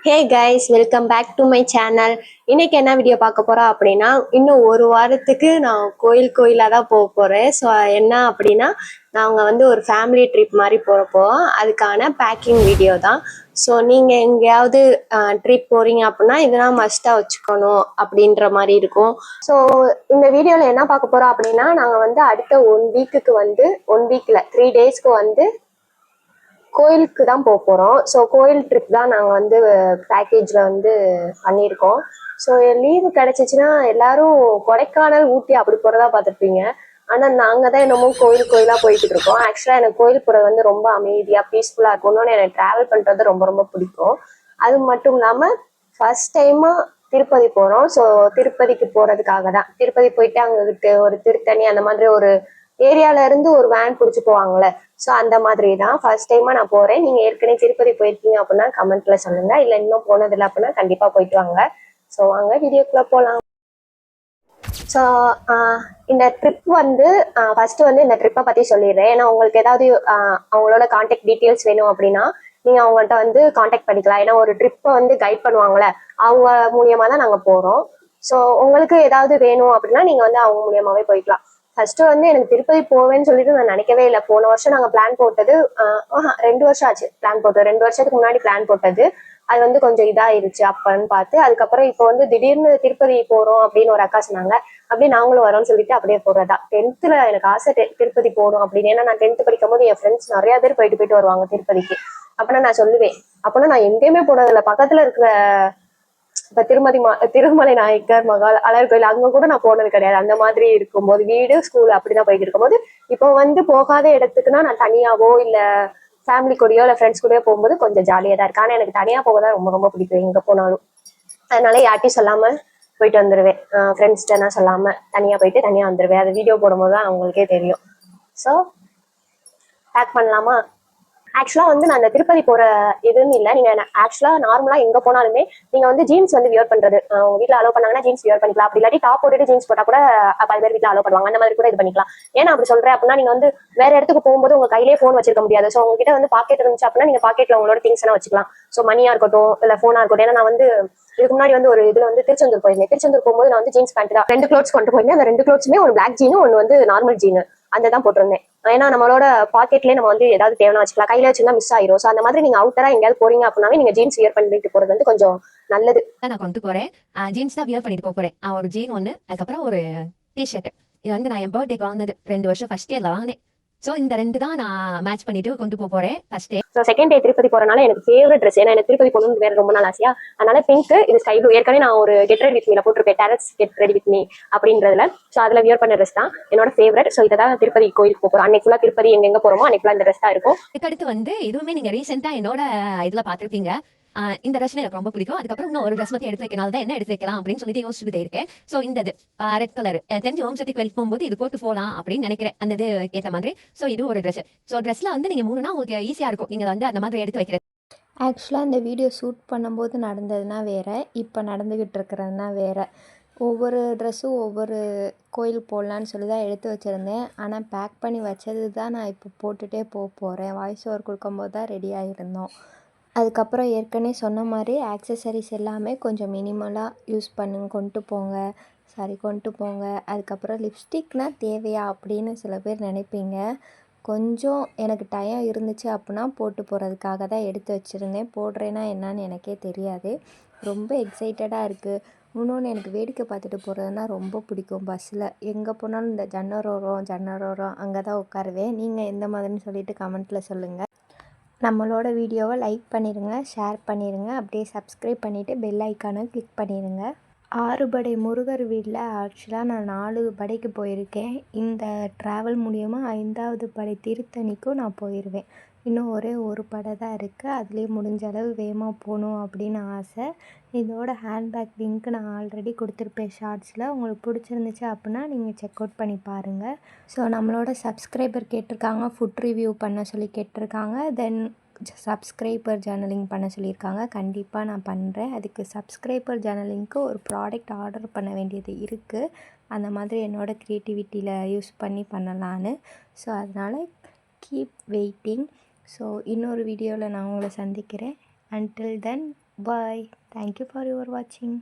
Hey guys, welcome back to my channel. இன்னைக்கு என்ன video பார்க்க போறோம் அப்படின்னா, இன்னும் ஒரு வாரத்துக்கு நான் கோயிலாக தான் போக போறேன். ஸோ என்ன அப்படின்னா, நாங்கள் வந்து ஒரு ஃபேமிலி ட்ரிப் மாதிரி போகிறப்போ அதுக்கான பேக்கிங் வீடியோ தான். ஸோ நீங்கள் எங்கேயாவது ட்ரிப் போறீங்க அப்படின்னா இதெல்லாம் மஸ்ட்டாக வச்சுக்கணும் அப்படின்ற மாதிரி இருக்கும். ஸோ இந்த வீடியோவில் என்ன பார்க்க போறோம் அப்படின்னா, நாங்கள் வந்து அடுத்த 1 வீக்குக்கு வந்து 1 வீக்கில் 3 டேஸ்க்கு வந்து கோயிலுக்கு தான் போக போகிறோம். ஸோ கோயில் ட்ரிப் தான் நாங்கள் வந்து பேக்கேஜில் வந்து பண்ணியிருக்கோம். ஸோ லீவு கிடச்சிச்சின்னா எல்லாரும் கொடைக்கானல், ஊட்டி அப்படி போகிறதா பார்த்துருப்பீங்க. ஆனால் நாங்கள் தான் என்னமோ கோயிலாக போய்கிட்டு இருக்கோம். ஆக்சுவலாக எனக்கு கோயில் போகிறது வந்து ரொம்ப அமைதியாக பீஸ்ஃபுல்லாக இருக்கணும்னு எனக்கு ட்ராவல் பண்ணுறது ரொம்ப ரொம்ப பிடிக்கும். அது மட்டும் இல்லாமல் ஃபர்ஸ்ட் டைமாக திருப்பதி போகிறோம். ஸோ திருப்பதிக்கு போகிறதுக்காக தான். திருப்பதி போயிட்டு அங்ககிட்ட ஒரு திருத்தணி அந்த மாதிரி ஒரு ஏரியால இருந்து ஒரு வேன் பிடிச்சி போவாங்கல்ல, ஸோ அந்த மாதிரி தான் ஃபர்ஸ்ட் டைமா நான் போறேன். நீங்க ஏற்கனவே திருப்பதி போயிருக்கீங்க அப்படின்னா கமெண்ட்ல சொல்லுங்க, இல்ல இன்னும் போனதில்லை அப்படின்னா கண்டிப்பா போயிட்டு வாங்க. ஸோ வாங்க வீடியோக்குள்ள போகலாம். ஸோ இந்த ட்ரிப் வந்து ஃபர்ஸ்ட் வந்து இந்த ட்ரிப்பை பத்தி சொல்லிடுறேன். ஏன்னா உங்களுக்கு ஏதாவது அவங்களோட கான்டாக்ட் டீட்டெயில்ஸ் வேணும் அப்படின்னா நீங்க அவங்கள்ட்ட வந்து கான்டாக்ட் பண்ணிக்கலாம். ஏன்னா ஒரு ட்ரிப்பை வந்து கைட் பண்ணுவாங்கல்ல, அவங்க மூலியமா தான் நாங்க போறோம். ஸோ உங்களுக்கு ஏதாவது வேணும் அப்படின்னா நீங்க வந்து அவங்க மூலியமாவே போய்க்கலாம். ஃபர்ஸ்ட் வந்து எனக்கு திருப்பதி போவேன்னு சொல்லிட்டு நான் நினைக்கவே இல்லை. போன வருஷம் நாங்கள் பிளான் போட்டது 2 வருஷம் ஆச்சு பிளான் போட்டது. 2 வருஷத்துக்கு முன்னாடி பிளான் போட்டது. அது வந்து கொஞ்சம் இதாயிருச்சு அப்பன்னு பார்த்து. அதுக்கப்புறம் இப்போ வந்து திடீர்னு திருப்பதி போறோம் அப்படின்னு ஒரு அக்கா சொன்னாங்க. அப்படியே நாங்களும் வரோம்னு சொல்லிட்டு அப்படியே போறதா. 10th எனக்கு ஆசை திருப்பதி போகணும் அப்படின்னு. ஏன்னா நான் 10th படிக்கும் போது என் ஃப்ரெண்ட்ஸ் நிறைய பேர் போயிட்டு வருவாங்க திருப்பதிக்கு. அப்படின்னா நான் சொல்லுவேன், அப்படின்னா நான் எங்கேயுமே போனதில்லை. பக்கத்துல இருக்கிற இப்ப திருமலை நாயக்கர் மகால் அழகர் கோயில் அங்க கூட நான் போனது கிடையாது. அந்த மாதிரி இருக்கும்போது வீடு ஸ்கூல் அப்படிதான் போயிட்டு இருக்கும்போது இப்போ வந்து போகாத இடத்துக்குன்னா நான் தனியாவோ இல்ல ஃபேமிலி கூடயோ இல்ல ஃப்ரெண்ட்ஸ் கூடயோ போகும்போது கொஞ்சம் ஜாலியா தான் இருக்கு. ஆனா எனக்கு தனியா போக தான் ரொம்ப ரொம்ப பிடிக்கும் எங்க போனாலும். அதனால யார்ட்டையும் சொல்லாம போயிட்டு வந்துருவேன். ஃப்ரெண்ட்ஸ்கிட்ட நான் சொல்லாம தனியா போயிட்டு தனியா வந்துருவேன். அது வீடியோ போடும்போது தான் அவங்களுக்கே தெரியும். ஸோ பேக் பண்ணலாமா? ஆக்சுவலா வந்து நான் அந்த திருப்பதி போற இதுன்னு இல்லை. நீங்க ஆக்சுவலா நார்மலா எங்க போனாலுமே நீங்க வந்து ஜீன்ஸ் வந்து வியர் பண்றது உங்க வீட்டுல அலோவ் பண்ணாங்கன்னா ஜீன்ஸ் வியர் பண்ணிக்கலாம். அப்படி இல்லாட்டி டாப் போட்டுட்டு ஜீன்ஸ் போட்டா கூட பல பேர் வீட்டுல அலோவ் பண்ணுவாங்க. அந்த மாதிரி கூட இது பண்ணிக்கலாம். ஏன்னா அப்படி சொல்றேன் அப்படின்னா நீங்க வந்து வேற இடத்துக்கு போகும்போது உங்க கையிலேயே போன் வச்சிருக்க முடியாது. ஸோ உங்ககிட்ட வந்து பாக்கெட் இருந்துச்சு அப்படின்னா நீங்க பாக்கெட்ல உங்களோட திங்ஸ் எல்லாம் வச்சுக்கலாம். ஸோ மணியா இருக்கட்டும் இல்ல போனா இருக்கட்டும். ஏன்னா நான் வந்து இதுக்கு முன்னாடி வந்து ஒரு இதுல வந்து திருச்செந்தூர் போயிருந்தேன். திருச்செந்தூர் போகும்போது நான் வந்து ஜீன்ஸ் பேண்ட் தான் 2 க்ளோத்ஸ் கொண்டு போயிருந்தேன். அந்த 2 க்ளோத்ஸுமே ஒரு பிளாக் ஜீனு ஒன்று வந்து நார்மல் ஜீனு அந்த தான் போட்டிருந்தேன். ஏன்னா நம்மளோட பாக்கெட்லயே நம்ம வந்து ஏதாவது தேவையான வச்சுக்கலாம். கையில வச்சுருந்தா மிஸ் ஆயிரும். ஸோ அந்த மாதிரி நீங்க அவுட்டரா எங்கேயாவது போறீங்க அப்படின்னாவே நீங்க ஜீன்ஸ் வியர் பண்ணிட்டு போறது வந்து கொஞ்சம் நல்லது. நான் கொண்டு போறேன். ஜீன்ஸ் தான் வியர் பண்ணிட்டு போறேன். ஒரு ஜீன் ஒன்று, அதுக்கப்புறம் ஒரு டிஷர்ட். இது வந்து நான் என் பர்த்டேக்கு வாங்கினது 2 வருஷம் ஃபர்ஸ்ட் இயர்ல வாங்கினேன். ஸோ இந்த 2 தான் நான் மேட்ச் பண்ணிட்டு கொண்டு போறேன் first day. So second day Tirupati போறனால எனக்கு ஃபேவரட் ட்ரெஸ். ஏன்னா எனக்கு திருப்பதி போகணும்னு வேற ரொம்ப நாள் ஆசையா. அதனால பிங்க், இது ஸ்கை ப்ளூ. ஏற்கனவே நான் ஒரு கெட் ரெடி வித் மீல போட்டிருப்பேன், terrace get ready with me அப்படின்றதுல. ஸோ அதுல வியர் பண்ண ட்ரெஸ் தான் என்னோட ஃபேவரட். ஸோ இதை தான் திருப்பதி கோயிலுக்கு போறோம். அன்னைக்கு ஃபுல்லா திருப்பதி எங்க போறோமோ அன்னைக்கு ஃபுல்லா இந்த ட்ரெஸ் தான் இருக்கும். இதுக்கடுத்து வந்து இதுவுமே நீங்க ரீசெண்டா என்னோட இதுல பாத்திருப்பீங்க. இந்த ட்ரெஸ் எனக்கு ரொம்ப பிடிக்கும். அதுக்கப்புறம் இன்னும் ஒரு ட்ரெஸ் மட்டும் எடுத்து வைக்கனால தான் என்ன எடுத்து வைக்கலாம் அப்படின்னு சொல்லிட்டு யோசிச்சுட்டே இருக்கேன். ஸோ இந்த ரெட் கலர் தெரிஞ்சு ஓம் சக்தி கோயிலுக்கு போகும்போது இது போட்டு போகலாம் அப்படின்னு நினைக்கிறேன். அந்த இது ஏற்ற மாதிரி. ஸோ இது ஒரு ட்ரெஸ். ஸோ ட்ரெஸ்ல வந்து நீங்க 3னா உங்களுக்கு ஈஸியா இருக்கும். நீங்க வந்து அந்த மாதிரி எடுத்து வைக்கிறது. ஆக்சுவலாக இந்த வீடியோ ஷூட் பண்ணும்போது நடந்ததுன்னா வேறு, இப்போ நடந்துக்கிட்டு இருக்கிறதுனா வேறு. ஒவ்வொரு ட்ரெஸ்ஸும் ஒவ்வொரு கோயில் போடலான்னு சொல்லி தான் எடுத்து வச்சுருந்தேன். ஆனால் பேக் பண்ணி வச்சது தான் நான் இப்போ போட்டுகிட்டே போகிறேன். வாய்ஸ் ஓவர் கொடுக்கும்போது தான் ரெடியாக இருந்தோம். அதுக்கப்புறம் ஏற்கனவே சொன்ன மாதிரி ஆக்சசரிஸ் எல்லாமே கொஞ்சம் மினிமலாக யூஸ் கொண்டு போங்க. அதுக்கப்புறம் லிப்ஸ்டிக்னால் தேவையா அப்படின்னு சில பேர் நினைப்பீங்க. கொஞ்சம் எனக்கு டைம் இருந்துச்சு அப்படின்னா போட்டு போகிறதுக்காக தான் எடுத்து வச்சுருந்தேன். போடுறேன்னா என்னான்னு எனக்கே தெரியாது. ரொம்ப எக்ஸைட்டடாக இருக்குது. இன்னொன்று எனக்கு வேடிக்கை பார்த்துட்டு போகிறதுனா ரொம்ப பிடிக்கும். பஸ்ஸில் எங்கே போனாலும் இந்த ஜன்னரோரம் அங்கே தான் உட்காருவேன். நீங்கள் எந்த மாதிரின்னு சொல்லிட்டு கமெண்ட்டில் சொல்லுங்கள். நம்மளோட வீடியோவை லைக் பண்ணிடுங்க, ஷேர் பண்ணிடுங்க. அப்படியே சப்ஸ்கிரைப் பண்ணிவிட்டு பெல் ஐக்கானை கிளிக் பண்ணிடுங்க. 6 படை முருகர் வீட்டில் ஆக்சுவலாக நான் 4 படைக்கு போயிருக்கேன். இந்த ட்ராவல் மூலிமா 5வது படை திருத்தணிக்கும் நான் போயிடுவேன். இன்னும் ஒரே ஒரு படை தான் இருக்குது. அதுலேயே முடிஞ்ச அளவு வேகமாக போகணும் அப்படின்னு ஆசை. இதோட ஹேண்ட்பேக் லிங்க் நான் ஆல்ரெடி கொடுத்துருப்பேன் ஷார்ட்ஸில். உங்களுக்கு பிடிச்சிருந்துச்சு அப்படின்னா நீங்கள் செக் அவுட் பண்ணி பாருங்கள். ஸோ நம்மளோட சப்ஸ்கிரைபர் கேட்டிருக்காங்க, ஃபுட் ரிவ்யூ பண்ண சொல்லி கேட்டிருக்காங்க. தென் சப்ஸ்கிரைபர் ஜேர்னலிங் பண்ண சொல்லியிருக்காங்க. கண்டிப்பாக நான் பண்ணுறேன். அதுக்கு சப்ஸ்கிரைபர் ஜேர்னலிங்க்கு ஒரு ப்ராடக்ட் ஆர்டர் பண்ண வேண்டியது இருக்குது. அந்த மாதிரி என்னோடய க்ரியேட்டிவிட்டியில் யூஸ் பண்ணி பண்ணலான்னு. ஸோ அதனால் கீப் வெயிட்டிங். ஸோ இன்னொரு வீடியோவில் நான் உங்களை சந்திக்கிறேன். Until then bye. Thank you for your வாட்சிங்.